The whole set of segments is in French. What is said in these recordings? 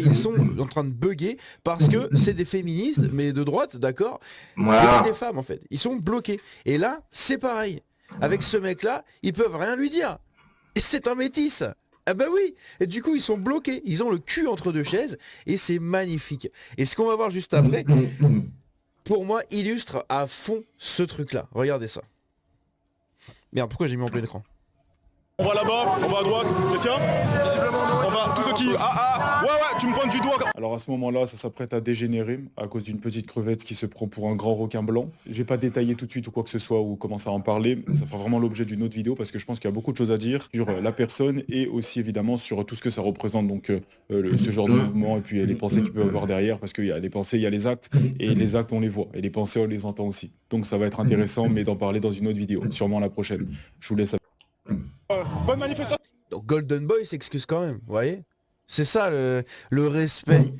Ils sont en train de bugger parce que c'est des féministes, mais de droite, d'accord. Mais c'est des femmes en fait. Ils sont bloqués. Et là, c'est pareil. Avec ce mec-là, ils peuvent rien lui dire. Et c'est un métis. Ah bah oui. Et du coup, ils sont bloqués. Ils ont le cul entre deux chaises. Et c'est magnifique. Et ce qu'on va voir juste après, pour moi, illustre à fond ce truc-là. Regardez ça. Merde, pourquoi j'ai mis en plein écran? On va là-bas, on va à droite, Christian. On va, tous ceux qui... ouais, tu me pointes du doigt. Alors à ce moment-là, ça s'apprête à dégénérer à cause d'une petite crevette qui se prend pour un grand requin blanc. J'ai pas détaillé tout de suite ou quoi que ce soit ou commencer à en parler. Ça fera vraiment l'objet d'une autre vidéo parce que je pense qu'il y a beaucoup de choses à dire sur la personne et aussi évidemment sur tout ce que ça représente, donc ce genre de mouvement et puis les pensées qu'il peut y avoir derrière, parce qu'il y a les pensées, il y a les actes, et les actes on les voit et les pensées on les entend aussi. Donc ça va être intéressant, mais d'en parler dans une autre vidéo, sûrement la prochaine. Je vous laisse. Bonne manifestation. Donc Golden Boy s'excuse quand même, vous voyez? C'est ça le respect.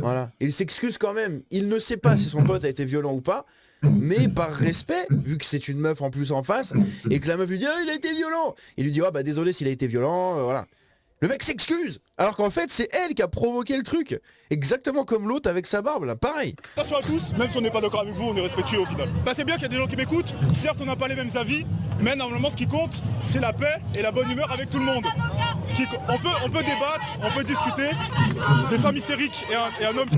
Voilà. Il s'excuse quand même. Il ne sait pas si son pote a été violent ou pas, mais par respect, vu que c'est une meuf en plus en face, et que la meuf lui dit ah, il a été violent. Il lui dit ah bah désolé s'il a été violent, voilà. Le mec s'excuse, alors qu'en fait c'est elle qui a provoqué le truc. Exactement comme l'autre avec sa barbe là, pareil. Attention à tous, même si on n'est pas d'accord avec vous, on est respectueux au final. Bah, c'est bien qu'il y a des gens qui m'écoutent, certes on n'a pas les mêmes avis, mais normalement ce qui compte, c'est la paix et la bonne humeur avec tout le monde. On peut débattre, on peut discuter, des femmes hystériques et un homme...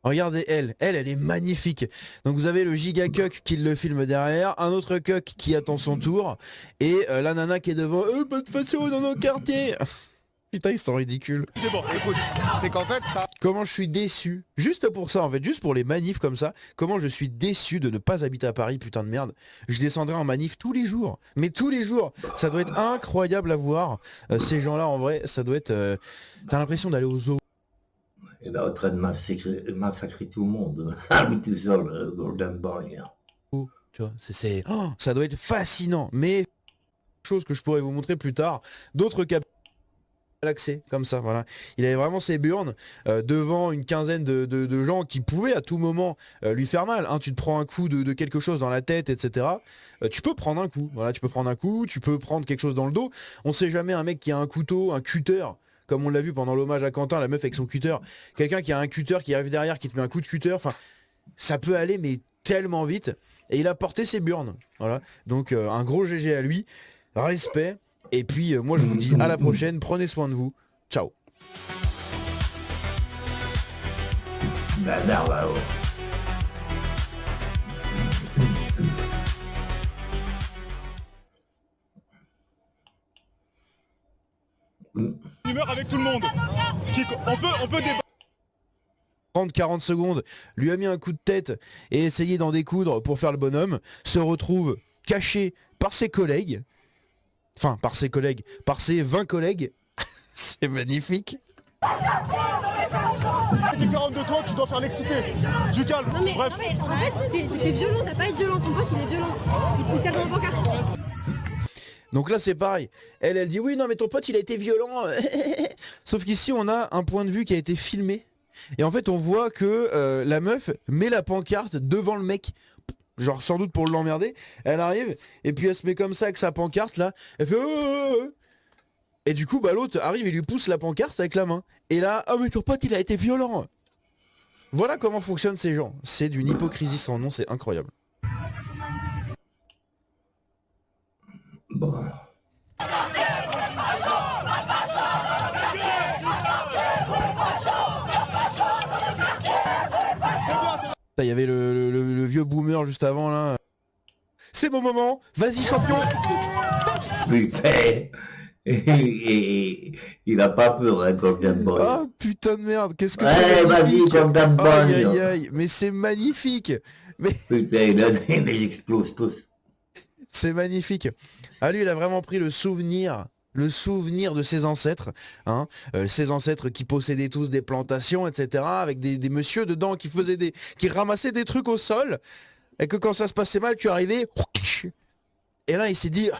Regardez elle est magnifique. Donc vous avez le giga cuck qui le filme derrière, un autre cuck qui attend son tour, et la nana qui est devant, pas de façon dans nos quartiers. Putain, ils sont ridicules. Bon, écoute, c'est qu'en fait... Comment je suis déçu, juste pour ça en fait, juste pour les manifs comme ça, comment je suis déçu de ne pas habiter à Paris, putain de merde. Je descendrai en manif tous les jours, mais tous les jours. Ça doit être incroyable à voir. Ces gens-là en vrai, ça doit être... T'as l'impression d'aller au zoo. Il est en train de massacrer tout le monde. Ah, lui tout seul, Golden Boy. Tu vois, ça doit être fascinant, mais... Chose que je pourrais vous montrer plus tard, d'autres cas... l'accès comme ça, voilà. Il avait vraiment ses burnes devant une quinzaine de gens qui pouvaient à tout moment lui faire mal, hein. Tu te prends un coup de quelque chose dans la tête, etc. Tu peux prendre un coup, voilà, tu peux prendre un coup, tu peux prendre quelque chose dans le dos. On sait jamais, un mec qui a un couteau, un cutter, comme on l'a vu pendant l'hommage à Quentin, la meuf avec son cutter, quelqu'un qui a un cutter qui arrive derrière, qui te met un coup de cutter, enfin, ça peut aller mais tellement vite. Et il a porté ses burnes, voilà. Donc un gros GG à lui, respect. Et puis moi je vous dis à la prochaine, prenez soin de vous, ciao. Humeur avec tout le monde. On peut débattre. 30-40 secondes, lui a mis un coup de tête et essayé d'en découdre pour faire le bonhomme, se retrouve caché par ses collègues, enfin par ses 20 collègues, c'est magnifique. Différente de toi, tu dois faire l'excité. Du calme. Non mais bref. en fait t'es violent, t'as pas à être violent, ton pote il est violent. Il t'a dans la pancarte. Donc là c'est pareil, elle dit oui non mais ton pote il a été violent. Sauf qu'ici on a un point de vue qui a été filmé. Et en fait on voit que la meuf met la pancarte devant le mec. Genre sans doute pour l'emmerder. Elle arrive et puis elle se met comme ça avec sa pancarte là. Elle fait et du coup bah l'autre arrive et lui pousse la pancarte avec la main. Et là, ah mais ton pote il a été violent. Voilà comment fonctionnent ces gens. C'est d'une hypocrisie sans nom, c'est incroyable. Bon. Il y avait le vieux boomer juste avant là. C'est mon moment, vas-y champion. Putain. Il a pas peur, hein, Golden Boy. Oh putain de merde, qu'est-ce que Ouais, c'est magnifique. vas-y, Golden Boy. Aïe aïe aïe, mais c'est magnifique. Mais Putain, ils explosent tous. c'est magnifique. Ah lui il a vraiment pris le souvenir de ses ancêtres, hein, ses ancêtres qui possédaient tous des plantations, etc. Avec des messieurs dedans qui ramassaient des trucs au sol, et que quand ça se passait mal, tu arrivais, et là il s'est dit,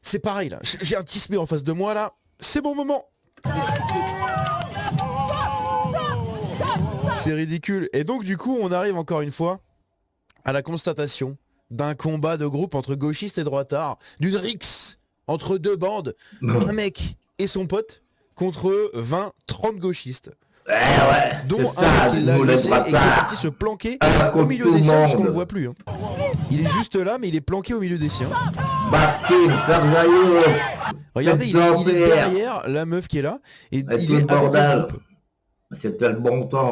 c'est pareil là, j'ai un tismé en face de moi là, c'est mon moment. C'est ridicule. Et donc du coup on arrive encore une fois à la constatation d'un combat de groupe entre gauchistes et droitards, d'une rixe entre deux bandes, un mec et son pote contre 20-30 gauchistes. ouais, dont c'est ça, un qui l'a nous les laissé et qui est bâtards. parti se planquer Ah, au contre milieu tout des le siens parce qu'on le monde. voit plus. Hein. Il est juste là, mais il est planqué au milieu des siens. Baskin, Servaillot. Regardez, il est derrière la meuf qui est là et Et il tout est le avec le bordel. groupe. C'était le bon temps.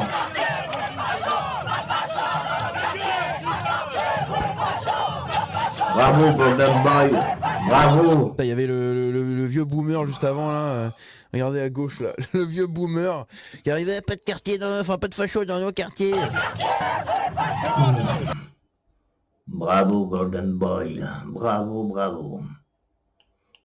Bravo, Golden Boy. Bravo. Il y avait le vieux boomer juste avant là. Regardez à gauche là, le vieux boomer qui arrivait, pas de quartier, enfin pas de facho dans nos quartiers. Bravo, Golden Boy. Bravo, bravo.